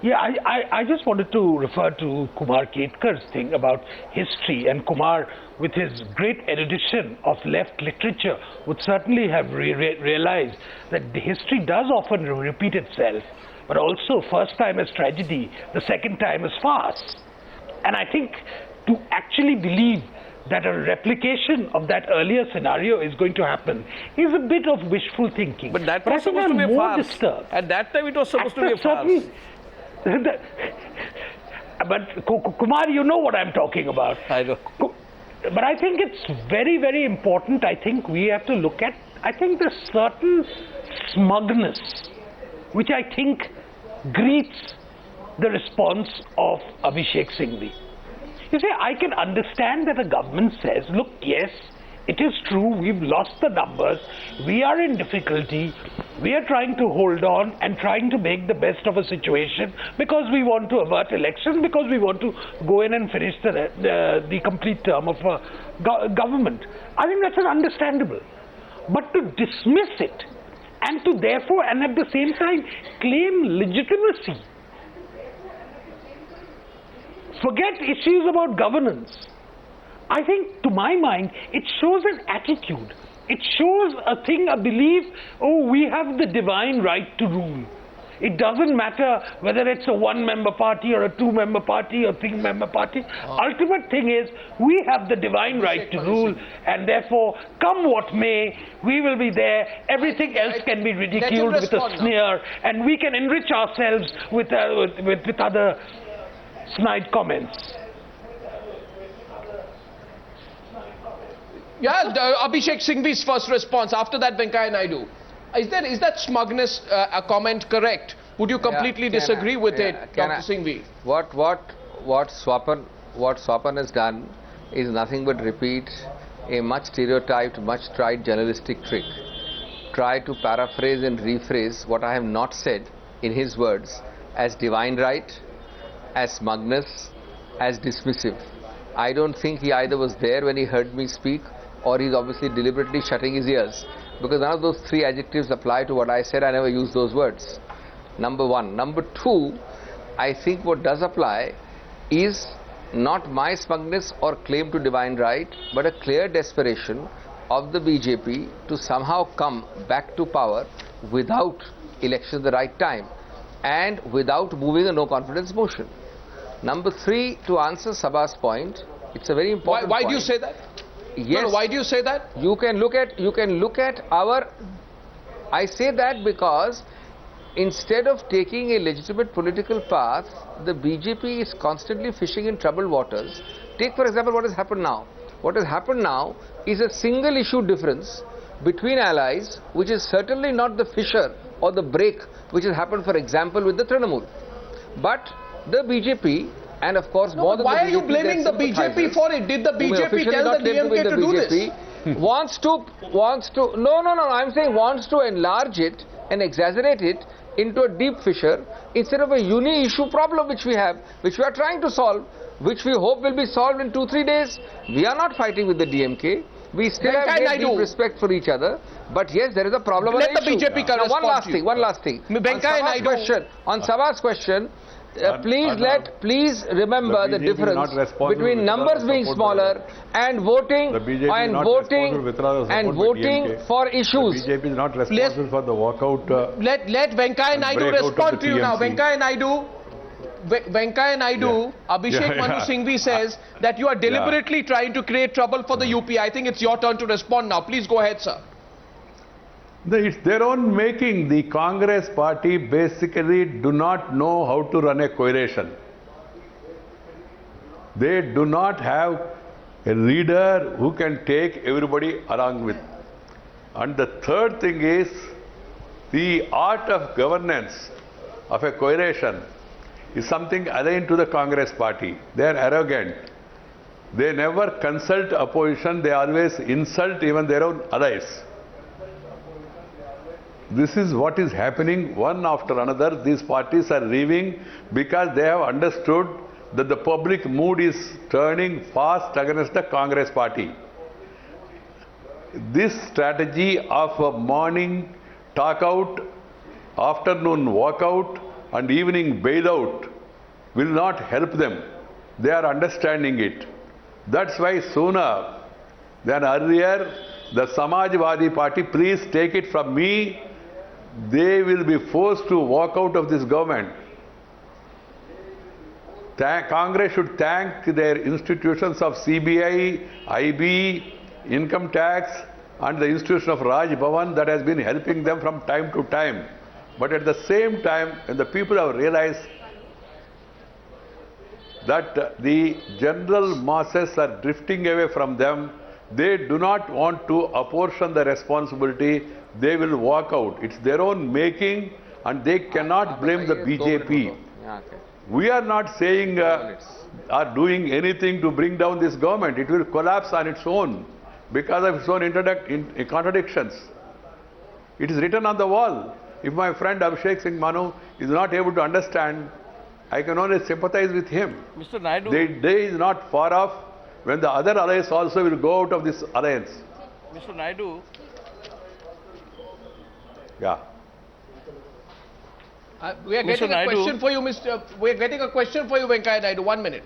Yeah, I just wanted to refer to Kumar Ketkar's thing about history, and Kumar, with his great erudition of left literature, would certainly have realized that the history does often repeat itself, but also first time is tragedy, the second time is farce. And I think to actually believe that a replication of that earlier scenario is going to happen is a bit of wishful thinking. But that was supposed to be a farce. Disturbed. At that time, it was supposed to be a farce. But Kumar, you know what I'm talking about. I know. But I think it's very, very important. I think we have to look at, I think there's certain smugness which I think greets the response of Abhishek Singhvi. You see, I can understand that the government says, look, yes, it is true, we've lost the numbers, we are in difficulty, we are trying to hold on and trying to make the best of a situation because we want to avert elections, because we want to go in and finish the complete term of government. I think that's understandable. But to dismiss it and to therefore, and at the same time, claim legitimacy, forget issues about governance. I think, to my mind, it shows an attitude. It shows a belief, oh, we have the divine right to rule. It doesn't matter whether it's a one-member party or a two-member party or three-member party. Ultimate thing is, we have the divine right to rule, and therefore, come what may, we will be there. Everything else can be ridiculed with a sneer, and we can enrich ourselves with other snide comments. Yeah, Abhishek Singhvi's first response. After that, Venkaiah Naidu. Is that smugness a comment correct? Would you completely disagree with it, Dr. Singhvi? What Swapan has done is nothing but repeat a much stereotyped, much tried journalistic trick. Try to paraphrase and rephrase what I have not said in his words as divine right, as smugness, as dismissive. I don't think he either was there when he heard me speak, or he's obviously deliberately shutting his ears, because none of those three adjectives apply to what I said. I never used those words. Number one. Number two, I think what does apply is not my smugness or claim to divine right, but a clear desperation of the BJP to somehow come back to power without election at the right time and without moving a no confidence motion. Number three, to answer Sabha's point, it's a very important Why point. do you say that? Yes. No, why do you say that? You can look at our... I say that because instead of taking a legitimate political path, the BJP is constantly fishing in troubled waters. Take, for example, what has happened now. What has happened now is a single issue difference between allies, which is certainly not the fissure or the break which has happened, for example, with the Trinamool. But the BJP, and of course more than why the are you BJP, blaming the BJP for it? Did the BJP tell the DMK to do this? wants to I'm saying wants to enlarge it and exaggerate it into a deep fissure instead of a uni-issue problem which we have, which we are trying to solve, which we hope will be solved in 2-3 days. We are not fighting with the DMK. We still have deep respect for each other. But yes, there is a problem. Let the BJP now, one last thing. On Sabha's question, please remember the difference between numbers being smaller and voting for issues. The BJP is not responsible for the walkout. Let Venkaiah Naidu respond to you now. Venkaiah Naidu, Abhishek Manu Singhvi says that you are deliberately trying to create trouble for the UP. I think it's your turn to respond now. Please go ahead, sir. It's their own making. The Congress party basically do not know how to run a coalition. They do not have a leader who can take everybody along with. And the third thing is the art of governance of a coalition is something alien to the Congress party. They are arrogant. They never consult opposition. They always insult even their own allies. This is what is happening one after another. These parties are leaving because they have understood that the public mood is turning fast against the Congress party. This strategy of a morning talk out, afternoon walk out, and evening bailout will not help them. They are understanding it. That's why sooner than earlier, the Samajwadi Party, please take it from me, they will be forced to walk out of this government. Congress should thank their institutions of CBI, IB, income tax and the institution of Raj Bhavan that has been helping them from time to time. But at the same time, when the people have realized that the general masses are drifting away from them, they do not want to apportion the responsibility, they will walk out. It's their own making and they cannot blame the BJP. We are not saying or doing anything to bring down this government. It will collapse on its own because of its own contradictions. It is written on the wall. If my friend Abhishek Singh Manu is not able to understand, I can only sympathize with him. Mr. Naidu. The day is not far off when the other alliance also will go out of this alliance. Mr. Naidu. Yeah. We are getting a question for you, We are getting a question for you, Venkaiah Naidu. 1 minute.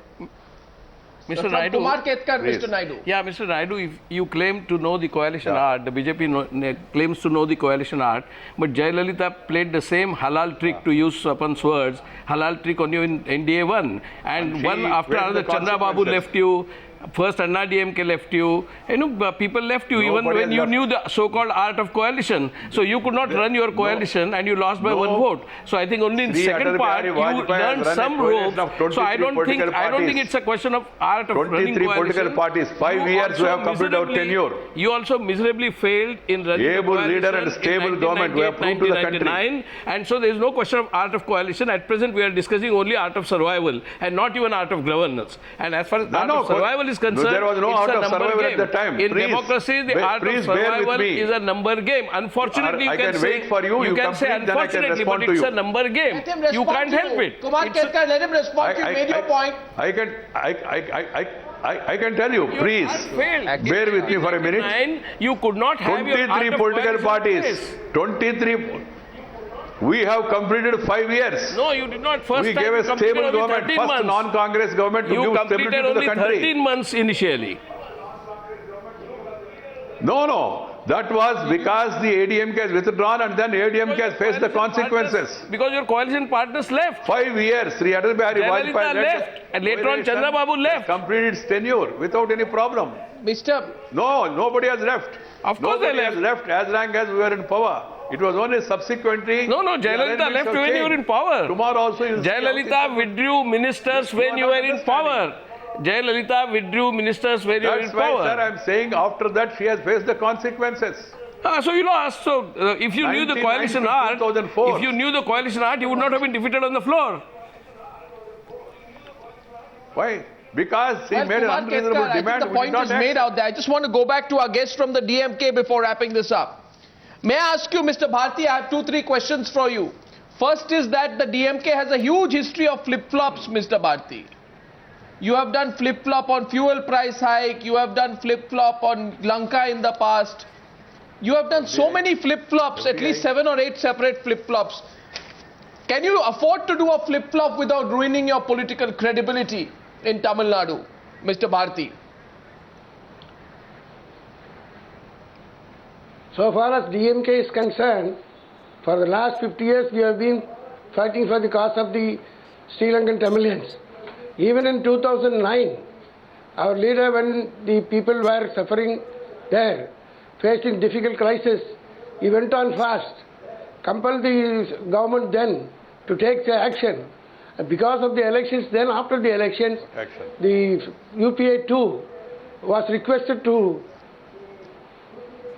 Mr. From Naidu. Kumar Ketkar, Please. Mr. Naidu. Yeah, Mr. Naidu, if you claim to know the coalition art, the BJP claims to know the coalition art, but Jayalalitha played the same halal trick, to use Swapan's words, halal trick on you in NDA 1. And one after another, Chandra Babu left you. First Anna DMK left you, people left you. Even when you knew the so-called art of coalition. So you could not run your coalition and you lost by 1 vote. So I think only in the second part you learned some ropes. So I don't think it's a question of art of running 23 coalition. political parties, 5 years we have completed our tenure. You also miserably failed in running Able the leader coalition and stable in government, we have proved to the country. 1999, and so there is no question of art of coalition. At present we are discussing only art of survival and not even art of governance. And as far as art of survival is concerned, there was no it's art a of number survival game. at the time. In Please, democracy, the art of survival is a number game. Unfortunately, I you can can say, wait for you can say complete, then I can unfortunately, but respond to it's you. a number game. Let him You respond can't to help it. Kumar It's a- Ketkar, let him respond to you. Made your point. I can tell you, please, failed. bear with me for a minute. You could not have your 23 art of political coalition in parties, place. 23, we have completed 5 years. No, you did not. First We time gave you a completed stable only government, 13 first months. non-Congress government to You give stability completed to the only country. 13 months initially. No, that was because the ADMK has withdrawn and then ADMK has faced the consequences. Because your coalition partners left. 5 years, Sri Atal Bihari Jayalalitha Vajpayee left, and later on Chandra Babu left. completed its tenure without any problem. Mr. No, nobody has left. Of course they Nobody has left as long as we were in power. It was only subsequently... No, the Jayalalitha arrangements left have when you were changed. in power. Tomorrow also you will see Jayalalitha withdrew ministers when you were in power. Jayalalitha withdrew ministers when you were in That's why, power. sir, I am saying after that she has faced the consequences. So you lost. So if you knew the coalition 1990 art, 2004. if you knew the coalition art, you would not have been defeated on the floor. Why? Because he Well, made Kumar an unreasonable Ketkar, I demand. think the point is made out there. I just want to go back to our guest from the DMK before wrapping this up. May I ask you, Mr. Bharti, I have 2-3 questions for you. First is that the DMK has a huge history of flip-flops, Mr. Bharti. You have done flip-flop on fuel price hike, you have done flip-flop on Lanka in the past. You have done so many flip-flops, at least 7 or 8 separate flip-flops. Can you afford to do a flip-flop without ruining your political credibility in Tamil Nadu, Mr. Bharti? So far as DMK is concerned, for the last 50 years we have been fighting for the cause of the Sri Lankan Tamilians. Even in 2009, our leader, when the people were suffering there, facing difficult crisis, he went on fast, compelled the government then to take the action. And because of the elections, then after the elections, the UPA too was requested to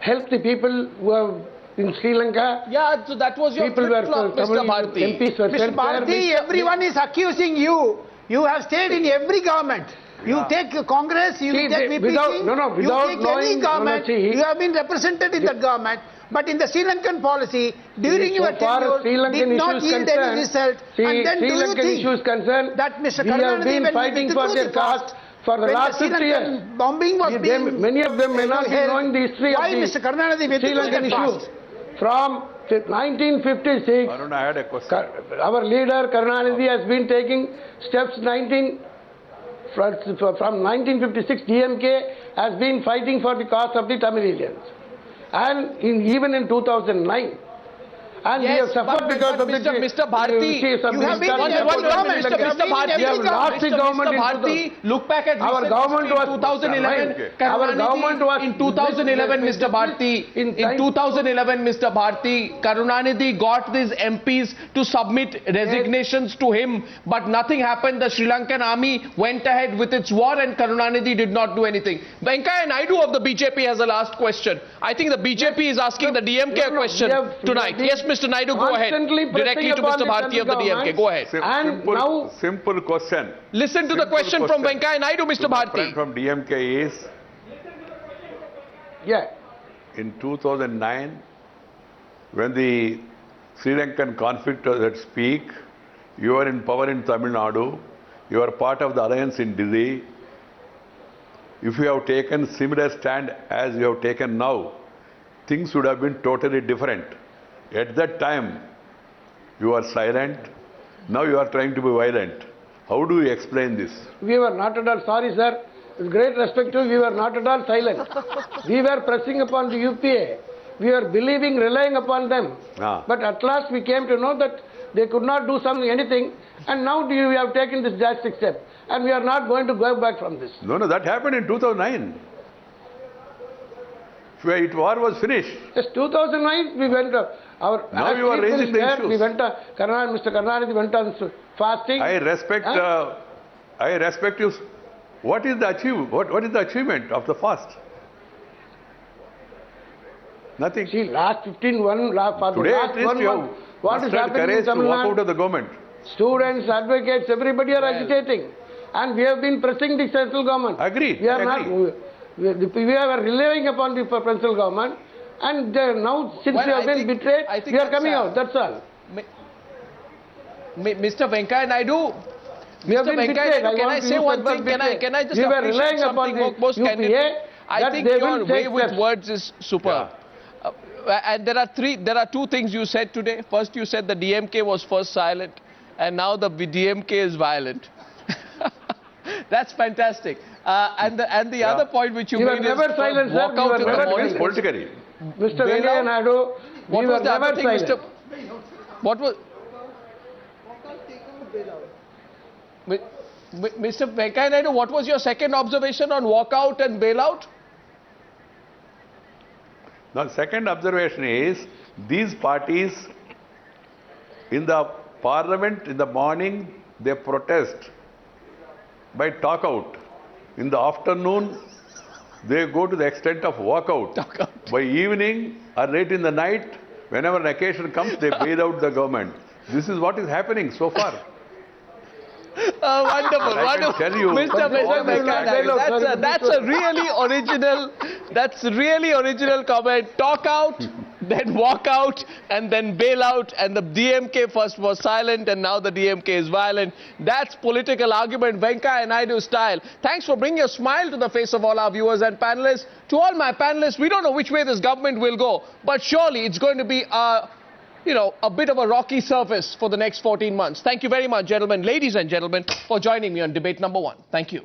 help the people who are in Sri Lanka. Yeah, so that was your People were flip-flop, Mr. Bharti. MPs were Mr. sent there. Bharti, everyone is accusing you. You have stayed in every government. You take Congress, you See, take VPC, without you take any knowing, government, see, you have been represented in that government. But in the Sri Lankan policy, during your so far as tenure, Sri Lankan did not issues yield concerned, any result. see, And then Sri do you Lankan think issues concerned, that Mr. we have Karunanidhi, been when fighting he for withdrew their the cause trust, for the when last Sri 50 years. Lankan bombing was being Many of them may not be held, knowing the history why of the Mr. Karunanidhi Sri withdrew Lankan the issue. trust? 1956, Arun, I had a question. our leader Karunanidhi has been taking steps from 1956 DMK has been fighting for the cause of the Tamilians. And even in 2009. And we have suffered because of Mr. Bharti, you have been in every government. Mr. Bharti, we have lost the government Mr. Bharti, look back at our government was 2011. Our government was in 2011, Mr. Bharti. In 2011, Mr. Bharti, Karunanidhi got these MPs to submit resignations to him, but nothing happened. The Sri Lankan army went ahead with its war, and Karunanidhi did not do anything. Venkaiah Naidu of the BJP has a last question. I think the BJP is asking the DMK a question tonight. Yes, Mr. Naidu, go ahead. Directly to Mr. Bharti of the DMK. Go ahead. Simple question. Listen to the question from Venkaiah Naidu, Mr. My Bharti. friend from DMK is, in 2009, when the Sri Lankan conflict was at peak, you were in power in Tamil Nadu, you are part of the alliance in Delhi. If you have taken similar stand as you have taken now, things would have been totally different. At that time, you were silent. Now you are trying to be violent. How do you explain this? We were not at all, sorry sir, with great respect to you, we were not at all silent. We were pressing upon the UPA. We were relying upon them. But at last we came to know that they could not do anything, and now we have taken this drastic step. And we are not going to go back from this. No, that happened in 2009. War was finished. Yes, 2009 we went. Now you are raising the issues. We went. Mr. Karunanidhi went on fasting. I respect you. What is the achievement of the fast? Nothing. See, last 15 for Today, the last 1 month, what is happening in Tamil walk Nadu? out of the government. Students, advocates, everybody are agitating, and we have been pressing the central government. Agreed. We are not. We are relying upon the central government, and now since we have been betrayed, we are coming out. That's all. Mr. Venkaiah Naidu. Mr. Venkaiah Naidu, can I say one thing? Can I just appreciate something most candidly? I think your way with words is superb. And there are two things you said today. First, you said the DMK was first silent, and now the DMK is violent. That's fantastic. And the other point which you made is walk out in the morning. Politically. Mr. Venkaiah Naidu, what was the other thing, Mr. What was? Mr. Venkaiah Naidu, what was your second observation on walkout and bailout? Now, the second observation is these parties in the parliament in the morning they protest by talk out. In the afternoon they go to the extent of walkout. By evening or late in the night, whenever an occasion comes, they bail out the government. This is what is happening so far. Wonderful, wonderful. Tell you, Mr. Venkaiah, that's a really original comment. Talk out, then walk out, and then bail out. And the DMK first was silent, and now the DMK is violent. That's political argument, Venkaiah Naidu style. Thanks for bringing a smile to the face of all our viewers and panelists. To all my panelists, we don't know which way this government will go, but surely it's going to be a bit of a rocky surface for the next 14 months. Thank you very much, gentlemen, ladies and gentlemen, for joining me on debate number 1. Thank you.